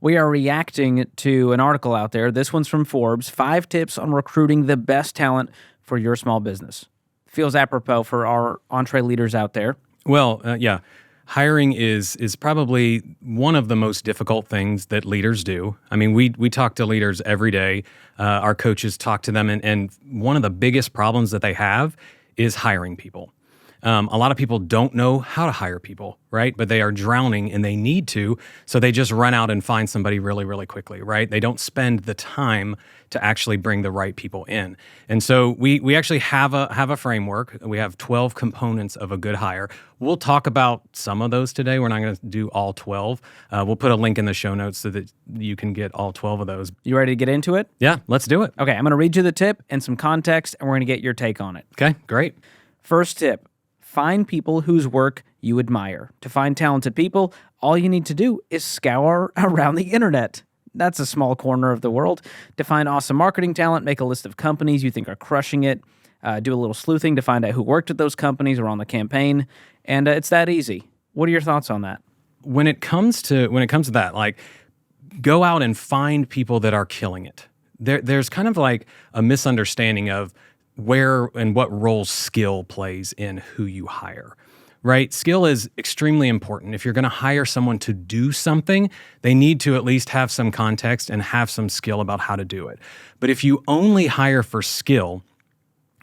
We are reacting to an article out there. This one's from Forbes, 5 tips on recruiting the best talent for your small business. Feels apropos for our EntreLeaders out there. Well, yeah. Hiring is probably one of the most difficult things that leaders do. I mean, we talk to leaders every day. Our coaches talk to them, and one of the biggest problems that they have is hiring people. A lot of people don't know how to hire people, right? But they are drowning and they need to, so they just run out and find somebody really, really quickly, right? They don't spend the time to actually bring the right people in. And so we actually have a framework. We have 12 components of a good hire. We'll talk about some of those today. We're not going to do all 12. We'll put a link in the show notes so that you can get all 12 of those. You ready to get into it? Yeah, let's do it. Okay, I'm going to read you the tip and some context, and we're going to get your take on it. Okay, great. First tip. Find people whose work you admire. To find talented people, all you need to do is scour around the internet. That's a small corner of the world. To find awesome marketing talent, make a list of companies you think are crushing it. Do a little sleuthing to find out who worked at those companies or on the campaign. And it's that easy. What are your thoughts on that? When it comes to that, like, go out and find people that are killing it. There's kind of like a misunderstanding of where and what role skill plays in who you hire, right? Skill is extremely important. If you're going to hire someone to do something, they need to at least have some context and have some skill about how to do it. But if you only hire for skill,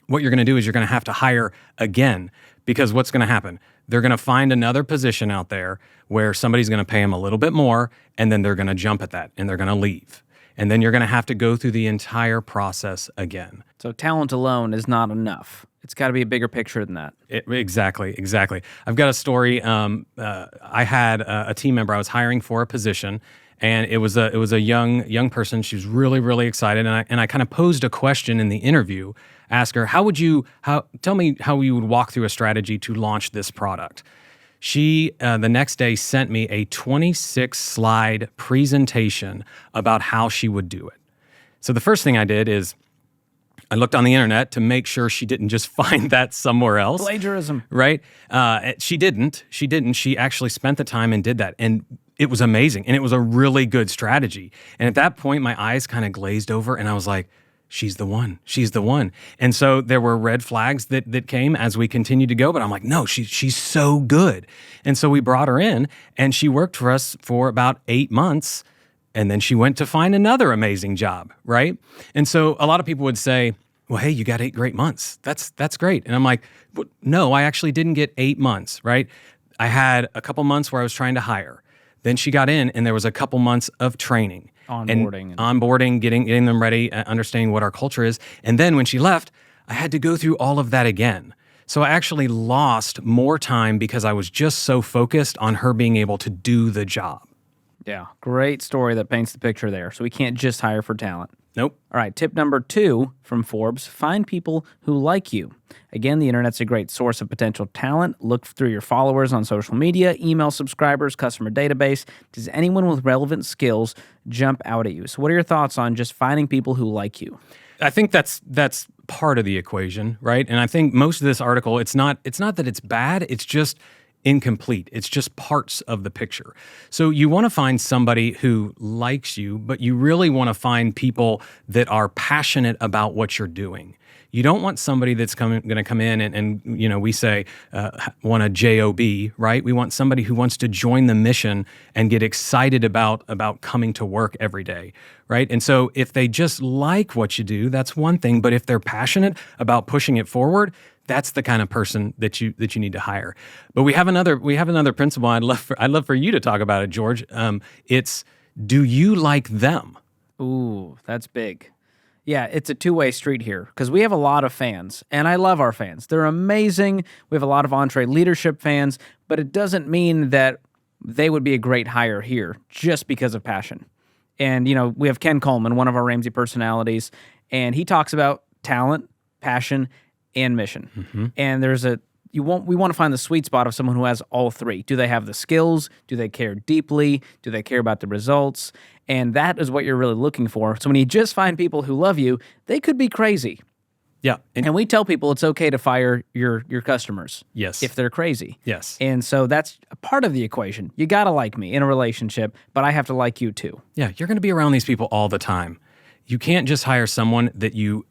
what you're going to do is you're going to have to hire again, because what's going to happen? They're going to find another position out there where somebody's going to pay them a little bit more, and then they're going to jump at that and they're going to leave. And then you're going to have to go through the entire process again. So talent alone is not enough. It's got to be a bigger picture than that. Exactly. I've got a story. I had a team member I was hiring for a position, and it was a young person. She was really, really excited, and I kind of posed a question in the interview. Ask her, tell me how you would walk through a strategy to launch this product. She, the next day, sent me a 26-slide presentation about how she would do it. So the first thing I did is I looked on the internet to make sure she didn't just find that somewhere else. Plagiarism. Right? She didn't. She actually spent the time and did that. And it was amazing. And it was a really good strategy. And at that point, my eyes kind of glazed over, and I was like, she's the one. She's the one. And so there were red flags that came as we continued to go, but I'm like, no, she's so good. And so we brought her in, and she worked for us for about 8 months, and then she went to find another amazing job, right? And so a lot of people would say, well, hey, you got 8 great months. That's great. And I'm like, no, I actually didn't get 8 months, right? I had a couple months where I was trying to hire. Then she got in, and there was a couple months of training. Onboarding, getting them ready, understanding what our culture is. And then when she left, I had to go through all of that again. So I actually lost more time because I was just so focused on her being able to do the job. Yeah, great story that paints the picture there. So we can't just hire for talent. Nope. All right, tip number 2 from Forbes, find people who like you. Again, the internet's a great source of potential talent. Look through your followers on social media, email subscribers, customer database. Does anyone with relevant skills jump out at you? So what are your thoughts on just finding people who like you? I think that's part of the equation, right? And I think most of this article, it's not that it's bad, it's just incomplete. It's just parts of the picture. So you want to find somebody who likes you, but you really want to find people that are passionate about what you're doing. You don't want somebody that's going to come in and we say, want a job, right? We want somebody who wants to join the mission and get excited about coming to work every day, right? And so if they just like what you do, that's one thing. But if they're passionate about pushing it forward, that's the kind of person that you need to hire. But we have another principle I'd love for you to talk about it, George. It's, do you like them? Ooh, that's big. Yeah, it's a two-way street here because we have a lot of fans, and I love our fans. They're amazing. We have a lot of EntreLeadership fans, but it doesn't mean that they would be a great hire here just because of passion. And, we have Ken Coleman, one of our Ramsey personalities, and he talks about talent, passion, and mission. Mm-hmm. And we want to find the sweet spot of someone who has all three. Do they have the skills? Do they care deeply? Do they care about the results? And that is what you're really looking for. So when you just find people who love you, they could be crazy. Yeah. And we tell people it's okay to fire your customers. Yes. If they're crazy. Yes. And so that's a part of the equation. You got to like me in a relationship, but I have to like you too. Yeah, you're going to be around these people all the time. You can't just hire someone that you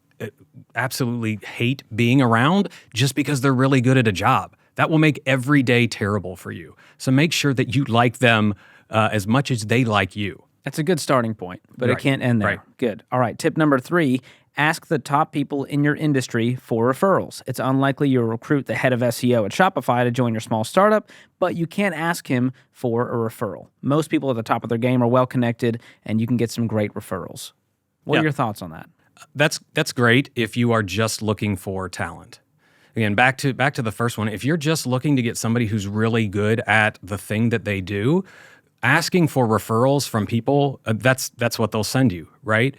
absolutely hate being around just because they're really good at a job. That will make every day terrible for you. So make sure that you like them as much as they like you. That's a good starting point, but Right. it can't end there. Right. Good. All right. Tip number 3, ask the top people in your industry for referrals. It's unlikely you'll recruit the head of SEO at Shopify to join your small startup, but you can ask him for a referral. Most people at the top of their game are well connected, and you can get some great referrals. What are your thoughts on that? That's great if you are just looking for talent. Again, back to the first one. If you're just looking to get somebody who's really good at the thing that they do, asking for referrals from people, that's what they'll send you, right?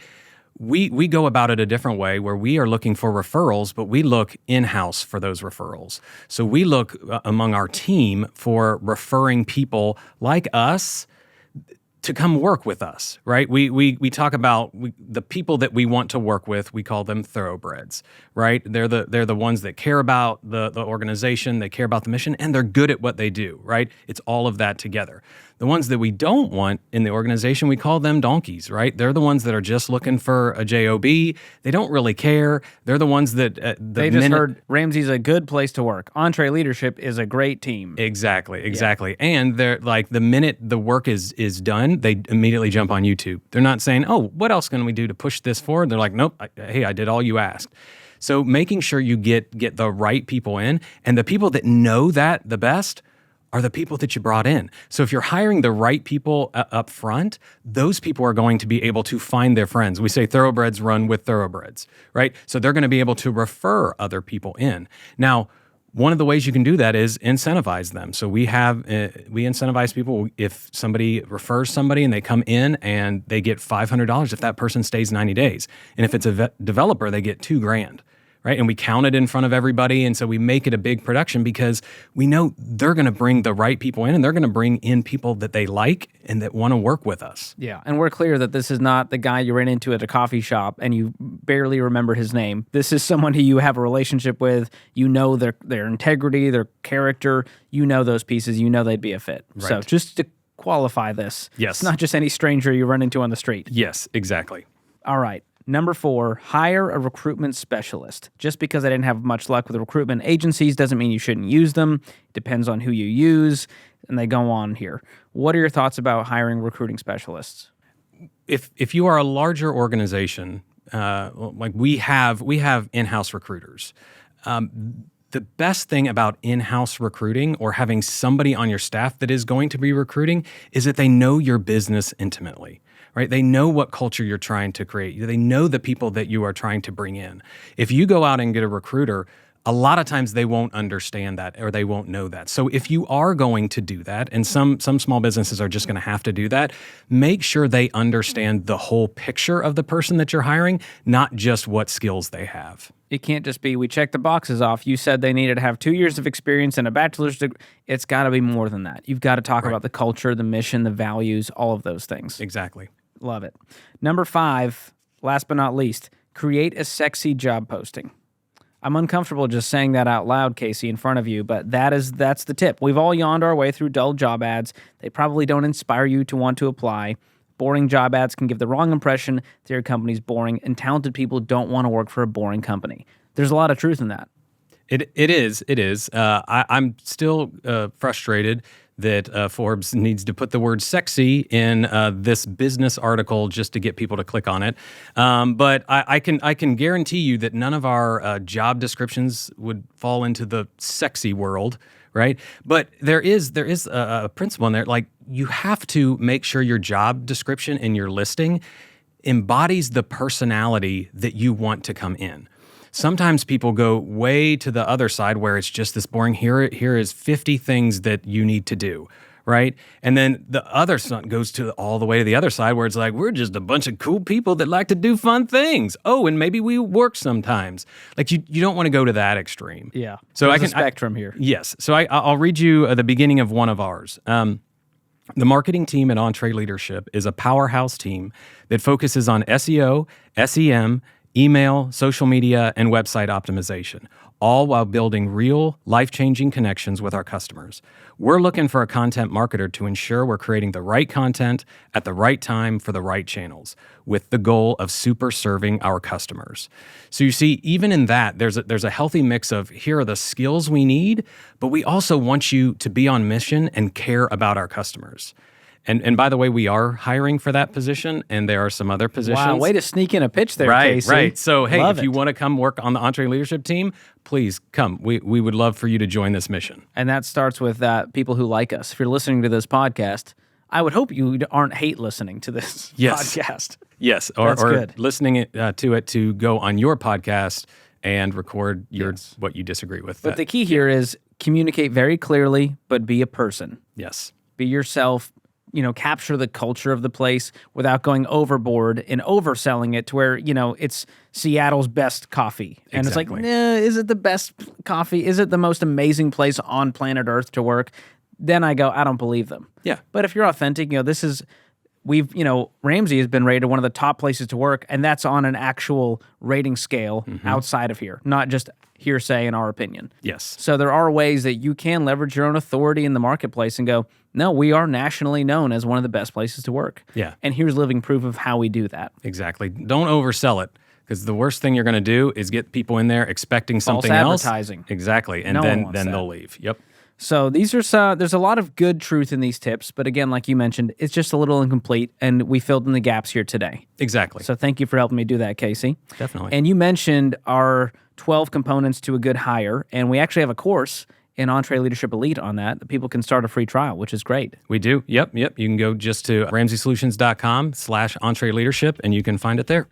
We go about it a different way where we are looking for referrals, but we look in-house for those referrals. So we look among our team for referring people like us to come work with us, right? We talk about the people that we want to work with. We call them thoroughbreds, right? They're the ones that care about the organization, they care about the mission, and they're good at what they do, right? It's all of that together. The ones that we don't want in the organization, we call them donkeys, right? They're the ones that are just looking for a job. They don't really care. They're the ones that They just heard Ramsey's a good place to work. EntreLeadership is a great team. Exactly. Yeah. And they're like, the minute the work is done, they immediately jump on YouTube. They're not saying, oh, what else can we do to push this forward? They're like, nope, hey, I did all you asked. So making sure you get the right people in, and the people that know that the best are the people that you brought in. So if you're hiring the right people up front, those people are going to be able to find their friends. We say thoroughbreds run with thoroughbreds, right? So they're going to be able to refer other people in. Now, one of the ways you can do that is incentivize them. So we incentivize people if somebody refers somebody and they come in and they get $500 if that person stays 90 days. And if it's a developer, they get $2,000. Right? And we count it in front of everybody. And so we make it a big production because we know they're going to bring the right people in, and they're going to bring in people that they like and that want to work with us. Yeah. And we're clear that this is not the guy you ran into at a coffee shop and you barely remember his name. This is someone who you have a relationship with. You know their integrity, their character. You know those pieces. You know they'd be a fit. Right. So just to qualify this, Yes. It's not just any stranger you run into on the street. Yes, exactly. All right. Number 4, hire a recruitment specialist. Just because I didn't have much luck with recruitment agencies doesn't mean you shouldn't use them. It depends on who you use, and they go on here. What are your thoughts about hiring recruiting specialists? If you are a larger organization, like we have in-house recruiters. The best thing about in-house recruiting or having somebody on your staff that is going to be recruiting is that they know your business intimately. Right? They know what culture you're trying to create. They know the people that you are trying to bring in. If you go out and get a recruiter, a lot of times they won't understand that or they won't know that. So if you are going to do that, and some small businesses are just going to have to do that, make sure they understand the whole picture of the person that you're hiring, not just what skills they have. It can't just be, we check the boxes off. You said they needed to have 2 years of experience and a bachelor's degree. It's got to be more than that. You've got to talk about the culture, the mission, the values, all of those things. Exactly. Love it. Number 5, last but not least, create a sexy job posting. I'm uncomfortable just saying that out loud, Kacy, in front of you, but that's the tip. We've all yawned our way through dull job ads. They probably don't inspire you to want to apply. Boring job ads can give the wrong impression that your company's boring, and talented people don't want to work for a boring company. There's a lot of truth in that. It is. I'm still frustrated that Forbes needs to put the word sexy in this business article just to get people to click on it. But I can guarantee you that none of our job descriptions would fall into the sexy world, right? But there is a principle in there. Like, you have to make sure your job description and your listing embodies the personality that you want to come in. Sometimes people go way to the other side where it's just this boring, here is 50 things that you need to do, right? And then the other side goes to all the way to the other side where it's like, we're just a bunch of cool people that like to do fun things. Oh, and maybe we work sometimes. Like, you don't want to go to that extreme. Yeah. So There's a spectrum here. Yes. So I'll read you the beginning of one of ours. The marketing team at EntreLeadership is a powerhouse team that focuses on SEO, SEM, email, social media, and website optimization, all while building real, life-changing connections with our customers. We're looking for a content marketer to ensure we're creating the right content at the right time for the right channels, with the goal of super serving our customers. So you see, even in that, there's a healthy mix of here are the skills we need, but we also want you to be on mission and care about our customers. And by the way, we are hiring for that position, and there are some other positions. Wow, way to sneak in a pitch there, Right, Kacy. right. So, hey, Love if you it. want to come work on the EntreLeadership team, please come. We would love for you to join this mission. And that starts with people who like us. If you're listening to this podcast, I would hope you aren't hate listening to this podcast. Yes, That's or good. listening to it to go on your podcast and record what you disagree with. But the key here is communicate very clearly, but be a person. Yes. Be yourself. Capture the culture of the place without going overboard and overselling it to where, it's Seattle's best coffee. And Exactly. It's like, is it the best coffee? Is it the most amazing place on planet Earth to work? Then I go, I don't believe them. Yeah. But if you're authentic, Ramsey has been rated one of the top places to work, and that's on an actual rating scale outside of here, not just hearsay in our opinion. Yes. So there are ways that you can leverage your own authority in the marketplace and go, no, we are nationally known as one of the best places to work. Yeah. And here's living proof of how we do that. Exactly. Don't oversell it, because the worst thing you're going to do is get people in there expecting something else. Advertising. Exactly. And No one then wants that. they'll leave. Yep. So there's a lot of good truth in these tips, but again, like you mentioned, it's just a little incomplete, and we filled in the gaps here today. Exactly. So thank you for helping me do that, Kacy. Definitely. And you mentioned our 12 components to a good hire, and we actually have a course in EntreLeadership Elite on that people can start a free trial, which is great. We do. Yep. You can go just to RamseySolutions.com/EntreLeadership, and you can find it there.